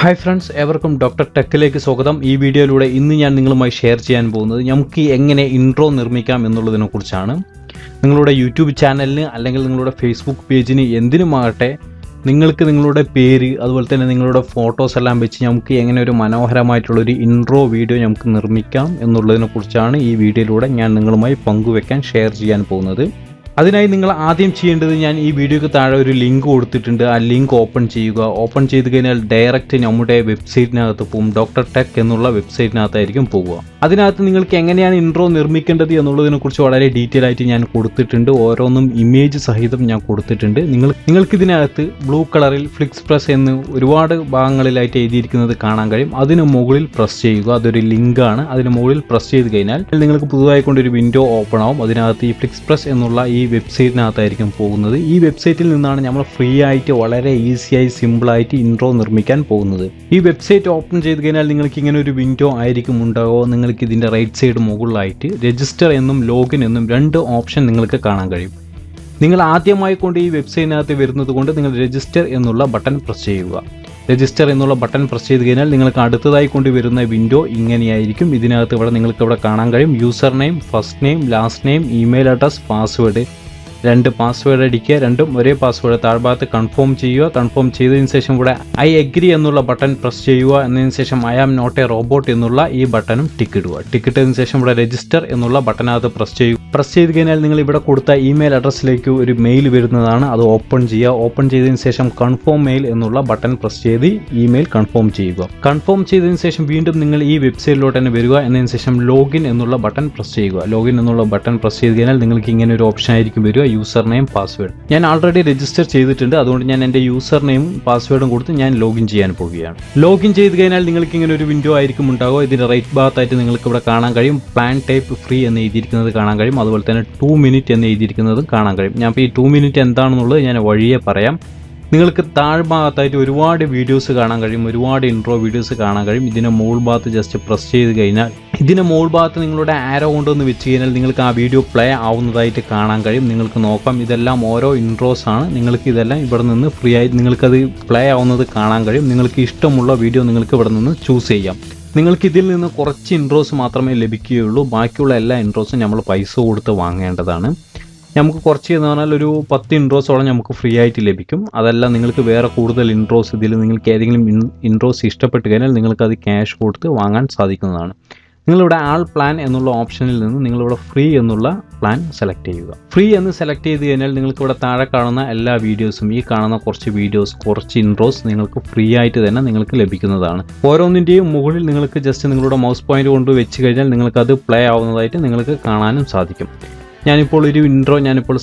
Hi friends, ഏവർക്കും doctor ടെക്കിലേക്ക് സ്വാഗതം. ഈ വീഡിയോയിലൂടെ ഇന്ന് ഞാൻ നിങ്ങളുമായി ഷെയർ ചെയ്യാൻ പോകുന്നത് നമുക്ക് എങ്ങനെ ഇൻട്രോ നിർമ്മിക്കാം എന്നുള്ളതിനെക്കുറിച്ചാണ്. നിങ്ങളുടെ യൂട്യൂബ് ചാനലിന് അല്ലെങ്കിൽ നിങ്ങളുടെ ഫേസ്ബുക്ക് പേജിന് എന്തിനുമാകട്ടെ നിങ്ങൾക്ക് നിങ്ങളുടെ പേര് അതുപോലെ തന്നെ നിങ്ങളുടെ ഫോട്ടോസ് എല്ലാം വെച്ച് നമുക്ക് എങ്ങനെ ഒരു മനോഹരമായിട്ടുള്ളൊരു ഇൻട്രോ വീഡിയോ നമുക്ക് നിർമ്മിക്കാം എന്നുള്ളതിനെക്കുറിച്ചാണ് ഈ വീഡിയോയിലൂടെ ഞാൻ നിങ്ങളുമായി പങ്കുവെക്കാൻ ഷെയർ ചെയ്യാൻ പോകുന്നത്. അതിനായി നിങ്ങൾ ആദ്യം ചെയ്യേണ്ടത്, ഞാൻ ഈ വീഡിയോയ്ക്ക് താഴെ ഒരു ലിങ്ക് കൊടുത്തിട്ടുണ്ട്. ആ ലിങ്ക് ഓപ്പൺ ചെയ്യുക. ഓപ്പൺ ചെയ്ത് കഴിഞ്ഞാൽ ഡയറക്റ്റ് നമ്മുടെ വെബ്സൈറ്റിനകത്ത് പോകും. ഡോക്ടർ ടെക് എന്നുള്ള വെബ്സൈറ്റിനകത്തായിരിക്കും പോകുക. അതിനകത്ത് നിങ്ങൾക്ക് എങ്ങനെയാണ് ഇൻട്രോ നിർമ്മിക്കേണ്ടത് എന്നുള്ളതിനെക്കുറിച്ച് വളരെ ഡീറ്റെയിൽ ആയിട്ട് ഞാൻ കൊടുത്തിട്ടുണ്ട്. ഓരോന്നും ഇമേജ് സഹിതം ഞാൻ കൊടുത്തിട്ടുണ്ട്. നിങ്ങൾക്ക് ഇതിനകത്ത് ബ്ലൂ കളറിൽ ഫ്ലിക്സ് പ്രസ് എന്ന് ഒരുപാട് ഭാഗങ്ങളിലായിട്ട് എഴുതിയിരിക്കുന്നത് കാണാൻ കഴിയും. അതിന് മുകളിൽ പ്രസ് ചെയ്യുക. അതൊരു ലിങ്കാണ്. അതിന് മുകളിൽ പ്രസ് ചെയ്ത് കഴിഞ്ഞാൽ നിങ്ങൾക്ക് പുതുതായി കൊണ്ടൊരു വിൻഡോ ഓപ്പൺ ആവും. അതിനകത്ത് ഈ ഫ്ലിക്സ് പ്രസ് എന്നുള്ള ഈ വെബ്സൈറ്റിനകത്തായിരിക്കും പോകുന്നത്. ഈ വെബ്സൈറ്റിൽ നിന്നാണ് നമ്മൾ ഫ്രീ ആയിട്ട് വളരെ ഈസിയായി സിമ്പിളായിട്ട് ഇൻട്രോ നിർമ്മിക്കാൻ പോകുന്നത്. ഈ വെബ്സൈറ്റ് ഓപ്പൺ ചെയ്ത് കഴിഞ്ഞാൽ നിങ്ങൾക്ക് ഇങ്ങനെ ഒരു വിൻഡോ ആയിരിക്കും ഉണ്ടാവുക. നിങ്ങൾക്ക് ഇതിൻ്റെ റൈറ്റ് സൈഡ് മുകളിലായിട്ട് രജിസ്റ്റർ എന്നും ലോഗിൻ എന്നും രണ്ട് ഓപ്ഷൻ നിങ്ങൾക്ക് കാണാൻ കഴിയും. നിങ്ങൾ ആദ്യമായി കൊണ്ട് ഈ വെബ്സൈറ്റിനകത്ത് വരുന്നത് കൊണ്ട് നിങ്ങൾ രജിസ്റ്റർ എന്നുള്ള ബട്ടൺ പ്രസ് ചെയ്യുക. രജിസ്റ്റർ എന്നുള്ള ബട്ടൺ പ്രസ് ചെയ്ത് കഴിഞ്ഞാൽ നിങ്ങൾക്ക് അടുത്തതായി കൊണ്ടുവരുന്ന വിൻഡോ ഇങ്ങനെയായിരിക്കും. ഇതിനകത്ത് നിങ്ങൾക്ക് ഇവിടെ കാണാൻ കഴിയും user name, first name, last name, email address, password. രണ്ട് പാസ്വേഡ് അടിക്കുക. രണ്ടും ഒരേ പാസ്വേഡ്. താഴ്ഭാഗത്ത് കൺഫേം ചെയ്യുക. കൺഫേം ചെയ്തതിന് ശേഷം ഇവിടെ ഐ അഗ്രി എന്നുള്ള ബട്ടൺ പ്രസ് ചെയ്യുക. എന്നതിന് ശേഷം I am not a robot എന്നുള്ള ഈ ബട്ടണും ടിക്ക് ഇടുക. ടിക്ക് ഇട്ടതിന് ശേഷം ഇവിടെ രജിസ്റ്റർ എന്നുള്ള ബട്ടനകത്ത് പ്രസ് ചെയ്യുക. പ്രസ് ചെയ്ത് കഴിഞ്ഞാൽ നിങ്ങൾ ഇവിടെ കൊടുത്ത ഇമെയിൽ അഡ്രസ്സിലേക്ക് ഒരു മെയിൽ വരുന്നതാണ്. അത് ഓപ്പൺ ചെയ്യുക. ഓപ്പൺ ചെയ്തതിന് ശേഷം കൺഫേം മെയിൽ എന്നുള്ള ബട്ടൺ പ്രസ് ചെയ്ത് ഇമെയിൽ കൺഫേം ചെയ്യുക. കൺഫേം ചെയ്തതിന് ശേഷം വീണ്ടും നിങ്ങൾ ഈ വെബ്സൈറ്റിലോട്ട് തന്നെ വരിക. എന്നതിന് ശേഷം ലോഗിൻ എന്നുള്ള ബട്ടൺ പ്രസ് ചെയ്യുക. ലോഗിൻ എന്നുള്ള ബട്ടൺ പ്രസ് ചെയ്ത് കഴിഞ്ഞാൽ നിങ്ങൾക്ക് ഇങ്ങനെ ഒരു ഓപ്ഷൻ ആയിരിക്കും വരിക, യൂസർ നെയിം, പാസ്വേഡ്. ഞാൻ ആൾറെഡി രജിസ്റ്റർ ചെയ്തിട്ടുണ്ട്. അതുകൊണ്ട് ഞാൻ എൻ്റെ യൂസർ നെയിമും പാസ്വേഡും കൊടുത്ത് ഞാൻ ലോഗിൻ ചെയ്യാൻ പോവുകയാണ്. ലോഗിൻ ചെയ്ത് കഴിഞ്ഞാൽ നിങ്ങൾക്ക് ഇങ്ങനെ ഒരു വിൻഡോ ആയിരിക്കും ഉണ്ടാവുക. ഇതിൻ്റെ റൈറ്റ് ഭാഗത്തായിട്ട് നിങ്ങൾക്ക് ഇവിടെ കാണാൻ കഴിയും പ്ലാൻ ടൈപ്പ് ഫ്രീ എന്ന് എഴുതിയിരിക്കുന്നത് കാണാൻ കഴിയും. അതുപോലെ തന്നെ 2 മിനിറ്റ് എന്ന് എഴുതിയിരിക്കുന്നതും കാണാൻ കഴിയും. ഞാൻ ഇപ്പോൾ ഈ 2 മിനിറ്റ് എന്താണെന്നുള്ളത് ഞാൻ വഴിയെ പറയാം. നിങ്ങൾക്ക് താഴ്ഭാഗത്തായിട്ട് ഒരുപാട് വീഡിയോസ് കാണാൻ കഴിയും. ഒരുപാട് ഇൻട്രോ വീഡിയോസ് കാണാൻ കഴിയും. ഇതിൻ്റെ മുകൾ ഭാഗത്ത് ജസ്റ്റ് പ്രസ് ചെയ്ത് കഴിഞ്ഞാൽ ഇതിൻ്റെ മുകൾ ഭാഗത്ത് നിങ്ങളുടെ ആരോ കൊണ്ടുവന്ന് വെച്ച് കഴിഞ്ഞാൽ നിങ്ങൾക്ക് ആ വീഡിയോ പ്ലേ ആവുന്നതായിട്ട് കാണാൻ കഴിയും. നിങ്ങൾക്ക് നോക്കാം. ഇതെല്ലാം ഓരോ ഇൻട്രോസ് ആണ്. നിങ്ങൾക്ക് ഇതെല്ലാം ഇവിടെ നിന്ന് ഫ്രീ ആയിട്ട് നിങ്ങൾക്കത് പ്ലേ ആവുന്നത് കാണാൻ കഴിയും. നിങ്ങൾക്ക് ഇഷ്ടമുള്ള വീഡിയോ നിങ്ങൾക്ക് ഇവിടെ നിന്ന് ചൂസ് ചെയ്യാം. നിങ്ങൾക്ക് ഇതിൽ നിന്ന് കുറച്ച് ഇൻട്രോസ് മാത്രമേ ലഭിക്കുകയുള്ളൂ. ബാക്കിയുള്ള എല്ലാ ഇൻട്രോസും നമ്മൾ പൈസ കൊടുത്ത് വാങ്ങേണ്ടതാണ്. നമുക്ക് കുറച്ച് എന്ന് പറഞ്ഞാൽ ഒരു 10 ഇൻട്രോസോളം നമുക്ക് ഫ്രീ ആയിട്ട് ലഭിക്കും. അതല്ല നിങ്ങൾക്ക് വേറെ കൂടുതൽ ഇൻട്രോസ് ഇതിൽ നിങ്ങൾക്ക് ഏതെങ്കിലും ഇൻട്രോസ് ഇഷ്ടപ്പെട്ട് കഴിഞ്ഞാൽ നിങ്ങൾക്കത് ക്യാഷ് കൊടുത്ത് വാങ്ങാൻ സാധിക്കുന്നതാണ്. നിങ്ങളിവിടെ ആൾ പ്ലാൻ എന്നുള്ള ഓപ്ഷനിൽ നിന്ന് നിങ്ങളിവിടെ ഫ്രീ എന്നുള്ള പ്ലാൻ സെലക്ട് ചെയ്യുക. ഫ്രീ എന്ന് സെലക്ട് ചെയ്ത് കഴിഞ്ഞാൽ നിങ്ങൾക്ക് ഇവിടെ താഴെ കാണുന്ന എല്ലാ വീഡിയോസും, ഈ കാണുന്ന കുറച്ച് വീഡിയോസ്, കുറച്ച് ഇൻട്രോസ് നിങ്ങൾക്ക് ഫ്രീ ആയിട്ട് തന്നെ നിങ്ങൾക്ക് ലഭിക്കുന്നതാണ്. ഓരോന്നിൻ്റെയും മുകളിൽ നിങ്ങൾക്ക് ജസ്റ്റ് നിങ്ങളുടെ മൗസ് പോയിന്റ് കൊണ്ട് വെച്ച് കഴിഞ്ഞാൽ നിങ്ങൾക്കത് പ്ലേ ആവുന്നതായിട്ട് നിങ്ങൾക്ക് കാണാനും സാധിക്കും. ഞാനിപ്പോൾ ഒരു ഇൻട്രോ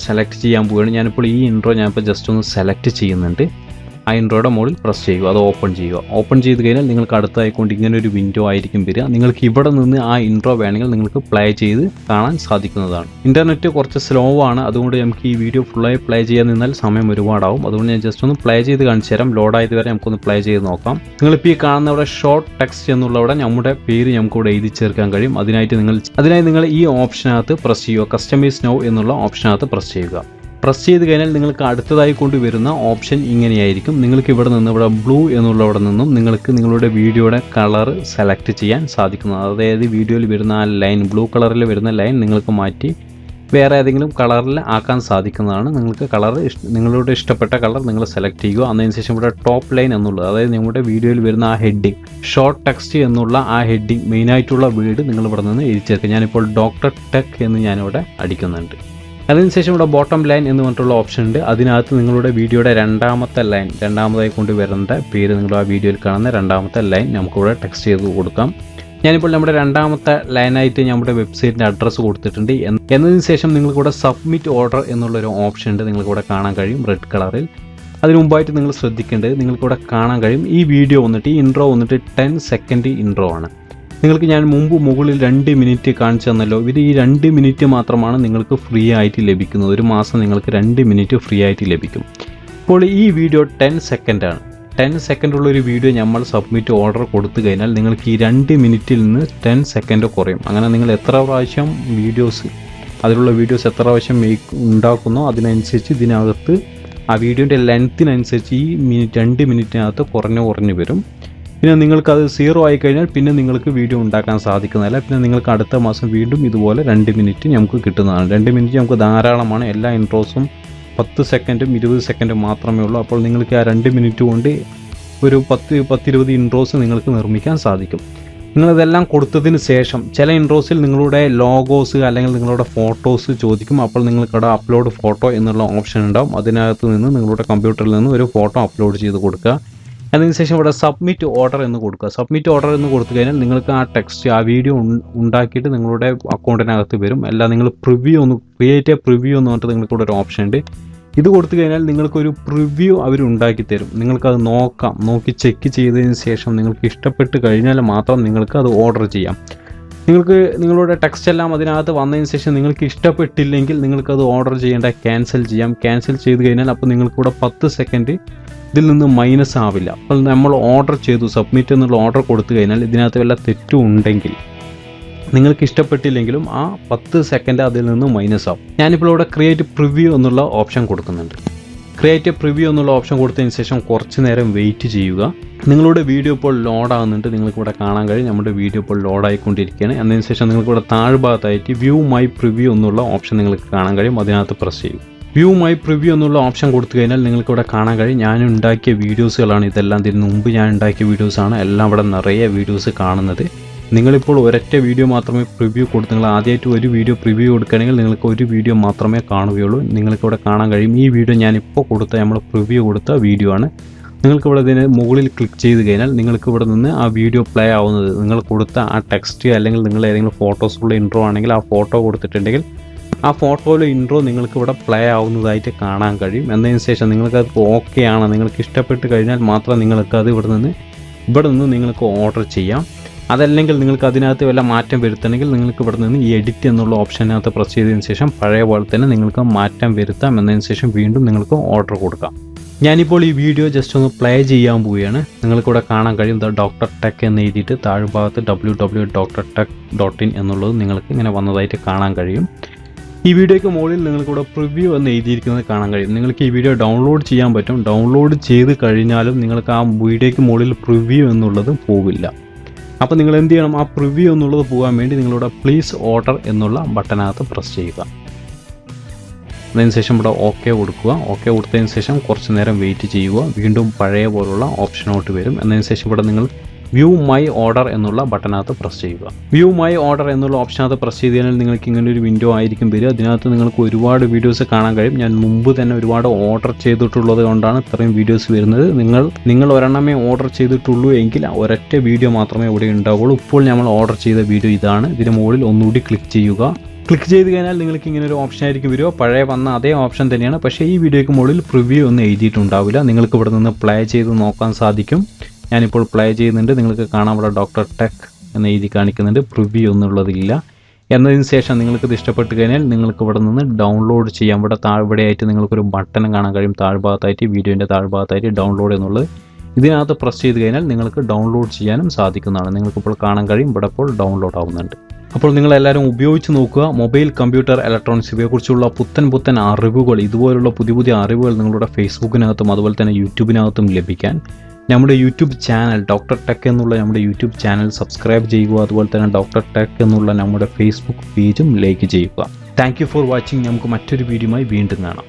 സെലക്ട് ചെയ്യാൻ പോവുകയാണ്. ഞാനിപ്പോൾ ഈ ഇൻട്രോ ജസ്റ്റ് ഒന്ന് സെലക്ട് ചെയ്യുന്നുണ്ട്. ആ ഇൻട്രോയുടെ മുകളിൽ പ്രസ് ചെയ്യുക. അത് ഓപ്പൺ ചെയ്യുക. ഓപ്പൺ ചെയ്ത് കഴിഞ്ഞാൽ നിങ്ങൾക്ക് അടുത്തായിക്കൊണ്ട് ഇങ്ങനെ ഒരു വിൻഡോ ആയിരിക്കും വരിക. നിങ്ങൾക്ക് ഇവിടെ നിന്ന് ആ ഇൻട്രോ വേണമെങ്കിൽ നിങ്ങൾക്ക് പ്ലേ ചെയ്ത് കാണാൻ സാധിക്കുന്നതാണ്. ഇൻ്റർനെറ്റ് കുറച്ച് സ്ലോ ആണ്. അതുകൊണ്ട് നമുക്ക് ഈ വീഡിയോ ഫുള്ളായി പ്ലേ ചെയ്യാൻ നിന്നാൽ സമയം ഒരുപാടാവും. അതുകൊണ്ട് ഞാൻ ജസ്റ്റ് ഒന്ന് പ്ലേ ചെയ്ത് കാണിച്ചു തരാം. ലോഡായത് വരെ നമുക്കൊന്ന് പ്ലേ ചെയ്ത് നോക്കാം. നിങ്ങളിപ്പോൾ ഈ കാണുന്ന ഇവിടെ ഷോർട്ട് ടെക്സ്റ്റ് എന്നുള്ളവിടെ നമ്മുടെ പേര് നമുക്കിവിടെ എഴുതി ചേർക്കാൻ കഴിയും. അതിനായി നിങ്ങൾ ഈ ഓപ്ഷനകത്ത് പ്രസ് ചെയ്യുക. കസ്റ്റമൈസ് നൗ എന്നുള്ള ഓപ്ഷനകത്ത് പ്രസ് ചെയ്യുക. പ്രസ് ചെയ്ത് കഴിഞ്ഞാൽ നിങ്ങൾക്ക് അടുത്തതായി കൊണ്ടുവരുന്ന ഓപ്ഷൻ ഇങ്ങനെയായിരിക്കും. നിങ്ങൾക്ക് ഇവിടെ ബ്ലൂ എന്നുള്ളവിടെ നിന്നും നിങ്ങൾക്ക് നിങ്ങളുടെ വീഡിയോയുടെ കളർ സെലക്ട് ചെയ്യാൻ സാധിക്കുന്നത്. അതായത് വീഡിയോയിൽ വരുന്ന ആ ലൈൻ, ബ്ലൂ കളറിൽ വരുന്ന ലൈൻ നിങ്ങൾക്ക് മാറ്റി വേറെ ഏതെങ്കിലും കളറിൽ ആക്കാൻ സാധിക്കുന്നതാണ്. നിങ്ങൾക്ക് നിങ്ങളുടെ ഇഷ്ടപ്പെട്ട കളർ നിങ്ങൾ സെലക്ട് ചെയ്യുക. അതിനുശേഷം ഇവിടെ ടോപ്പ് ലൈൻ എന്നുള്ളത്, അതായത് നിങ്ങളുടെ വീഡിയോയിൽ വരുന്ന ആ ഹെഡിങ്, ഷോർട്ട് ടെക്സ്റ്റ് എന്നുള്ള ആ ഹെഡിങ്, മെയിനായിട്ടുള്ള വേർഡ് നിങ്ങൾ ഇവിടെ നിന്ന് എഴുതി ചേർക്കുക. ഞാനിപ്പോൾ ഡോക്ടർ ടെക് എന്ന് ഞാനിവിടെ അടിക്കുന്നുണ്ട്. അതിനുശേഷം ഇവിടെ ബോട്ടം ലൈൻ എന്ന് പറഞ്ഞിട്ടുള്ള ഓപ്ഷൻ ഉണ്ട്. അതിനകത്ത് നിങ്ങളുടെ വീഡിയോയുടെ രണ്ടാമതായി കൊണ്ടുവരേണ്ട പേര്, നിങ്ങൾ ആ വീഡിയോയിൽ കാണുന്ന രണ്ടാമത്തെ ലൈൻ നമുക്കിവിടെ ടെക്സ്റ്റ് ചെയ്ത് കൊടുക്കാം. ഞാനിപ്പോൾ നമ്മുടെ രണ്ടാമത്തെ ലൈനായിട്ട് നമ്മുടെ വെബ്സൈറ്റിൻ്റെ അഡ്രസ്സ് കൊടുത്തിട്ടുണ്ട്. എന്നതിന് ശേഷം നിങ്ങൾക്കിവിടെ സബ്മിറ്റ് ഓർഡർ എന്നുള്ളൊരു ഓപ്ഷൻ ഉണ്ട്. നിങ്ങൾക്കിവിടെ കാണാൻ കഴിയും റെഡ് കളറിൽ. അതിന് മുമ്പായിട്ട് നിങ്ങൾ ശ്രദ്ധിക്കേണ്ടത്, നിങ്ങൾക്കിവിടെ കാണാൻ കഴിയും ഈ വീഡിയോ ഈ ഇൻട്രോ 10 സെക്കൻഡ് ഇൻട്രോ ആണ്. നിങ്ങൾക്ക് ഞാൻ മുകളിൽ 2 മിനിറ്റ് കാണിച്ചു തന്നല്ലോ. ഇത് ഈ 2 മിനിറ്റ് മാത്രമാണ് നിങ്ങൾക്ക് ഫ്രീ ആയിട്ട് ലഭിക്കുന്നത്. ഒരു മാസം നിങ്ങൾക്ക് 2 മിനിറ്റ് ഫ്രീ ആയിട്ട് ലഭിക്കും. ഇപ്പോൾ ഈ വീഡിയോ 10 സെക്കൻഡാണ്. 10 സെക്കൻഡുള്ളൊരു വീഡിയോ നമ്മൾ സബ്മിറ്റ് ഓർഡർ കൊടുത്തു കഴിഞ്ഞാൽ നിങ്ങൾക്ക് ഈ 2 മിനിറ്റിൽ നിന്ന് 10 സെക്കൻഡ് കുറയും. അങ്ങനെ നിങ്ങൾ എത്ര പ്രാവശ്യം അതിലുള്ള വീഡിയോസ് എത്ര പ്രാവശ്യം ഉണ്ടാക്കുന്നോ അതിനനുസരിച്ച് ഇതിനകത്ത് ആ വീഡിയോൻ്റെ ലെങ്ത്തിനനുസരിച്ച് ഈ 2 മിനിറ്റിനകത്ത് കുറഞ്ഞു വരും. പിന്നെ നിങ്ങൾക്കത് 0 ആയി കഴിഞ്ഞാൽ പിന്നെ നിങ്ങൾക്ക് വീഡിയോ ഉണ്ടാക്കാൻ സാധിക്കുന്നതല്ല. പിന്നെ നിങ്ങൾക്ക് അടുത്ത മാസം വീണ്ടും ഇതുപോലെ 2 മിനിറ്റ് നമുക്ക് കിട്ടുന്നതാണ്. 2 മിനിറ്റ് നമുക്ക് ധാരാളമാണ്. എല്ലാ ഇൻട്രോസും 10 സെക്കൻഡും 20 സെക്കൻഡും മാത്രമേ ഉള്ളൂ. അപ്പോൾ നിങ്ങൾക്ക് ആ 2 മിനിറ്റ് കൊണ്ട് ഒരു 10-20 ഇൻട്രോസ് നിങ്ങൾക്ക് നിർമ്മിക്കാൻ സാധിക്കും. നിങ്ങളിതെല്ലാം കൊടുത്തതിന് ശേഷം ചില ഇൻട്രോസിൽ നിങ്ങളുടെ ലോഗോസ് അല്ലെങ്കിൽ നിങ്ങളുടെ ഫോട്ടോസ് ചോദിക്കും. അപ്പോൾ നിങ്ങൾക്കവിടെ അപ്ലോഡ് ഫോട്ടോ എന്നുള്ള ഓപ്ഷൻ ഉണ്ടാവും. അതിനകത്ത് നിന്ന് നിങ്ങളുടെ കമ്പ്യൂട്ടറിൽ നിന്ന് ഒരു ഫോട്ടോ അപ്ലോഡ് ചെയ്ത് കൊടുക്കുക. അതിനുശേഷം ഇവിടെ സബ്മിറ്റ് ഓർഡർ എന്ന് കൊടുക്കുക. സബ്മിറ്റ് ഓർഡർ എന്ന് കൊടുത്തു കഴിഞ്ഞാൽ നിങ്ങൾക്ക് ആ ടെക്സ്റ്റ് ആ വീഡിയോ ഉണ്ടാക്കിയിട്ട് നിങ്ങളുടെ അക്കൗണ്ടിനകത്ത് വരും. അല്ല നിങ്ങൾ പ്രിവ്യൂ ഒന്ന് ക്രിയേറ്റ് എ പ്രിവ്യൂ എന്ന് പറഞ്ഞിട്ട് നിങ്ങൾക്കിവിടെ ഒരു ഓപ്ഷൻ ഉണ്ട്. ഇത് കൊടുത്തു കഴിഞ്ഞാൽ നിങ്ങൾക്കൊരു പ്രിവ്യൂ അവർ ഉണ്ടാക്കി തരും. നിങ്ങൾക്കത് നോക്കി ചെക്ക് ചെയ്തതിന് ശേഷം നിങ്ങൾക്ക് ഇഷ്ടപ്പെട്ട് കഴിഞ്ഞാൽ മാത്രം നിങ്ങൾക്ക് അത് ഓർഡർ ചെയ്യാം. നിങ്ങൾക്ക് നിങ്ങളുടെ ടെക്സ്റ്റ് എല്ലാം അതിനകത്ത് വന്നതിന് ശേഷം നിങ്ങൾക്ക് ഇഷ്ടപ്പെട്ടില്ലെങ്കിൽ നിങ്ങൾക്കത് ഓർഡർ ചെയ്യേണ്ട ക്യാൻസൽ ചെയ്യാം. ക്യാൻസൽ ചെയ്ത് കഴിഞ്ഞാൽ അപ്പോൾ നിങ്ങൾക്കിവിടെ 10 സെക്കൻഡ് ഇതിൽ നിന്ന് മൈനസ് ആവില്ല. അപ്പോൾ നമ്മൾ ഓർഡർ ചെയ്തു സബ്മിറ്റ് എന്നുള്ള ഓർഡർ കൊടുത്തു കഴിഞ്ഞാൽ ഇതിനകത്ത് വല്ല തെറ്റും ഉണ്ടെങ്കിൽ നിങ്ങൾക്ക് ഇഷ്ടപ്പെട്ടില്ലെങ്കിലും ആ 10 സെക്കൻഡ് അതിൽ നിന്ന് മൈനസ് ആവും. ഞാനിപ്പോൾ ഇവിടെ ക്രിയേറ്റ് പ്രിവ്യൂ എന്നുള്ള ഓപ്ഷൻ കൊടുക്കുന്നുണ്ട്. ക്രിയേറ്റ് പ്രിവ്യൂ എന്നുള്ള ഓപ്ഷൻ കൊടുത്തതിന് ശേഷം കുറച്ച് നേരം വെയിറ്റ് ചെയ്യുക. നിങ്ങളുടെ വീഡിയോ ഇപ്പോൾ ലോഡാകുന്നുണ്ട്. നിങ്ങൾക്കിവിടെ കാണാൻ കഴിയും നമ്മുടെ വീഡിയോ ഇപ്പോൾ ലോഡായിക്കൊണ്ടിരിക്കുകയാണ്. അതിന് ശേഷം നിങ്ങൾക്കിവിടെ താഴ്ഭാഗത്തായിട്ട് വ്യൂ മൈ പ്രിവ്യൂ എന്നുള്ള ഓപ്ഷൻ നിങ്ങൾക്ക് കാണാൻ കഴിയും. അതിനകത്ത് പ്രസ് ചെയ്യും. വ്യൂ മൈ പ്രിവ്യൂ എന്നുള്ള ഓപ്ഷൻ കൊടുത്തു കഴിഞ്ഞാൽ നിങ്ങൾക്കിവിടെ കാണാൻ കഴിയും ഞാൻ ഉണ്ടാക്കിയ വീഡിയോസുകളാണ് ഇതെല്ലാം. ഇതിന് മുമ്പ് ഞാൻ ഉണ്ടാക്കിയ വീഡിയോസാണ് എല്ലാം. ഇവിടെ നിറയെ വീഡിയോസ് കാണുന്നത്. നിങ്ങളിപ്പോൾ ഒരൊറ്റ വീഡിയോ മാത്രമേ പ്രിവ്യൂ കൊടുത്തു. നിങ്ങൾ ആദ്യമായിട്ട് ഒരു വീഡിയോ പ്രിവ്യൂ കൊടുക്കുകയാണെങ്കിൽ നിങ്ങൾക്ക് ഒരു വീഡിയോ മാത്രമേ കാണുകയുള്ളൂ. നിങ്ങൾക്കിവിടെ കാണാൻ കഴിയും ഈ വീഡിയോ ഞാനിപ്പോൾ കൊടുത്ത നമ്മൾ പ്രിവ്യൂ കൊടുത്ത വീഡിയോ ആണ്. നിങ്ങൾക്കിവിടെ ഇതിന് മുകളിൽ ക്ലിക്ക് ചെയ്ത് കഴിഞ്ഞാൽ നിങ്ങൾക്ക് ഇവിടെ നിന്ന് ആ വീഡിയോ പ്ലേ ആവുന്നത് നിങ്ങൾ കൊടുത്ത ആ ടെക്സ്റ്റ് അല്ലെങ്കിൽ നിങ്ങൾ ഏതെങ്കിലും ഫോട്ടോസുള്ള ഇൻട്രോ ആണെങ്കിൽ ആ ഫോട്ടോ കൊടുത്തിട്ടുണ്ടെങ്കിൽ ആ ഫോട്ടോയിലെ ഇൻട്രോ നിങ്ങൾക്ക് ഇവിടെ പ്ലേ ആവുന്നതായിട്ട് കാണാൻ കഴിയും. എന്നതിന് ശേഷം നിങ്ങൾക്കത് ഓക്കെ ആണ് നിങ്ങൾക്ക് ഇഷ്ടപ്പെട്ട് കഴിഞ്ഞാൽ മാത്രം നിങ്ങൾക്കത് ഇവിടെ നിന്ന് നിങ്ങൾക്ക് ഓർഡർ ചെയ്യാം. അതല്ലെങ്കിൽ നിങ്ങൾക്ക് അതിനകത്ത് വല്ല മാറ്റം വരുത്തണമെങ്കിൽ നിങ്ങൾക്ക് ഇവിടെ നിന്ന് ഈ എഡിറ്റ് എന്നുള്ള ഓപ്ഷനകത്ത് പ്രസ് ചെയ്തതിന് ശേഷം പഴയ പോലെ തന്നെ നിങ്ങൾക്ക് മാറ്റം വരുത്താം. എന്നതിന് ശേഷം വീണ്ടും നിങ്ങൾക്ക് ഓർഡർ കൊടുക്കാം. ഞാനിപ്പോൾ ഈ വീഡിയോ ജസ്റ്റ് ഒന്ന് പ്ലേ ചെയ്യാൻ പോവുകയാണ്. നിങ്ങൾക്കിവിടെ കാണാൻ കഴിയും ഡോക്ടർ ടെക് എന്ന് എഴുതിയിട്ട് താഴ്ഭാഗത്ത് www.drtech.in എന്നുള്ളത് നിങ്ങൾക്ക് ഇങ്ങനെ വന്നതായിട്ട് കാണാൻ കഴിയും. ഈ വീഡിയോയ്ക്ക് മുകളിൽ നിങ്ങൾക്കിവിടെ പ്രിവ്യൂ എന്ന് എഴുതിയിരിക്കുന്നത് കാണാൻ കഴിയും. നിങ്ങൾക്ക് ഈ വീഡിയോ ഡൗൺലോഡ് ചെയ്യാൻ പറ്റും. ഡൗൺലോഡ് ചെയ്ത് കഴിഞ്ഞാലും നിങ്ങൾക്ക് ആ വീഡിയോയ്ക്ക് മുകളിൽ പ്രിവ്യൂ എന്നുള്ളത് പോവില്ല. അപ്പോൾ നിങ്ങൾ എന്ത് ചെയ്യണം, ആ പ്രിവ്യൂ എന്നുള്ളത് പോകാൻ വേണ്ടി നിങ്ങളുടെ പ്ലീസ് ഓർഡർ എന്നുള്ള ബട്ടനകത്ത് പ്രസ് ചെയ്യുക. അതിനുശേഷം ഇവിടെ ഓക്കെ കൊടുക്കുക. ഓക്കെ കൊടുത്തതിന് ശേഷം കുറച്ച് നേരം വെയിറ്റ് ചെയ്യുക. വീണ്ടും പഴയ പോലുള്ള ഓപ്ഷനോട്ട് വരും. എന്നതിന് ശേഷം ഇവിടെ നിങ്ങൾ വ്യൂ മൈ ഓർഡർ എന്നുള്ള ബട്ടനകത്ത് പ്രസ് ചെയ്യുക. വ്യൂ മൈ ഓർഡർ എന്നുള്ള ഓപ്ഷനകത്ത് പ്രസ് ചെയ്ത് കഴിഞ്ഞാൽ നിങ്ങൾക്ക് ഇങ്ങനെ ഒരു വിൻഡോ ആയിരിക്കും വരിക. അതിനകത്ത് നിങ്ങൾക്ക് ഒരുപാട് വീഡിയോസ് കാണാൻ കഴിയും. ഞാൻ മുമ്പ് തന്നെ ഒരുപാട് ഓർഡർ ചെയ്തിട്ടുള്ളത് കൊണ്ടാണ് ഇത്രയും വീഡിയോസ് വരുന്നത്. നിങ്ങൾ ഒരെണ്ണമേ ഓർഡർ ചെയ്തിട്ടുള്ളൂ എങ്കിൽ ഒരൊറ്റ വീഡിയോ മാത്രമേ ഇവിടെ ഉണ്ടാവുള്ളൂ. ഇപ്പോൾ നമ്മൾ ഓർഡർ ചെയ്ത വീഡിയോ ഇതാണ്. ഇതിന് മുകളിൽ ഒന്നുകൂടി ക്ലിക്ക് ചെയ്യുക. ക്ലിക്ക് ചെയ്ത് കഴിഞ്ഞാൽ നിങ്ങൾക്ക് ഇങ്ങനെ ഒരു ഓപ്ഷൻ ആയിരിക്കും വരിക. പഴയ വന്ന അതേ ഓപ്ഷൻ തന്നെയാണ്. പക്ഷേ ഈ വീഡിയോയ്ക്ക് മുകളിൽ പ്രിവ്യൂ ഒന്നും എഴുതിയിട്ടുണ്ടാവില്ല. നിങ്ങൾക്ക് ഇവിടെ നിന്ന് പ്ലേ ചെയ്ത് നോക്കാൻ സാധിക്കും. ഞാനിപ്പോൾ പ്ലേ ചെയ്യുന്നുണ്ട്. നിങ്ങൾക്ക് കാണാം ഇവിടെ ഡോക്ടർ ടെക് എന്ന് എഴുതി കാണിക്കുന്നുണ്ട്. പ്രിവ്യൂ ഒന്നുള്ളതില്ല. എന്നതിന് ശേഷം നിങ്ങൾക്കിത് ഇഷ്ടപ്പെട്ട് കഴിഞ്ഞാൽ നിങ്ങൾക്ക് ഇവിടെ നിന്ന് ഡൗൺലോഡ് ചെയ്യാം. ഇവിടെ താഴ്വടയായിട്ട് നിങ്ങൾക്കൊരു ബട്ടൺ കാണാൻ കഴിയും. താഴ്ഭാഗത്തായിട്ട് വീഡിയോൻ്റെ താഴ്ഭാഗത്തായിട്ട് ഡൗൺലോഡ് എന്നുള്ളത്. ഇതിനകത്ത് പ്രസ് ചെയ്ത് കഴിഞ്ഞാൽ നിങ്ങൾക്ക് ഡൗൺലോഡ് ചെയ്യാനും സാധിക്കുന്നതാണ്. നിങ്ങൾക്കിപ്പോൾ കാണാൻ കഴിയും ഇവിടെ ഇപ്പോൾ ഡൗൺലോഡ് ആവുന്നുണ്ട്. അപ്പോൾ നിങ്ങളെല്ലാവരും ഉപയോഗിച്ച് നോക്കുക. മൊബൈൽ, കമ്പ്യൂട്ടർ, ഇലക്ട്രോണിക്സ് ഇവയെക്കുറിച്ചുള്ള പുത്തൻ അറിവുകൾ, ഇതുപോലുള്ള പുതിയ അറിവുകൾ നിങ്ങളുടെ ഫേസ്ബുക്കിനകത്തും അതുപോലെ തന്നെ യൂട്യൂബിനകത്തും ലഭിക്കാൻ നമ്മുടെ യൂട്യൂബ് ചാനൽ ഡോക്ടർ ടെക് എന്നുള്ള നമ്മുടെ യൂട്യൂബ് ചാനൽ സബ്സ്ക്രൈബ് ചെയ്യുക. അതുപോലെ തന്നെ ഡോക്ടർ ടെക് എന്നുള്ള നമ്മുടെ ഫേസ്ബുക്ക് പേജും ലൈക്ക് ചെയ്യുക. Thank you for watching. നമുക്ക് മറ്റൊരു വീഡിയോയുമായി വീണ്ടും കാണാം.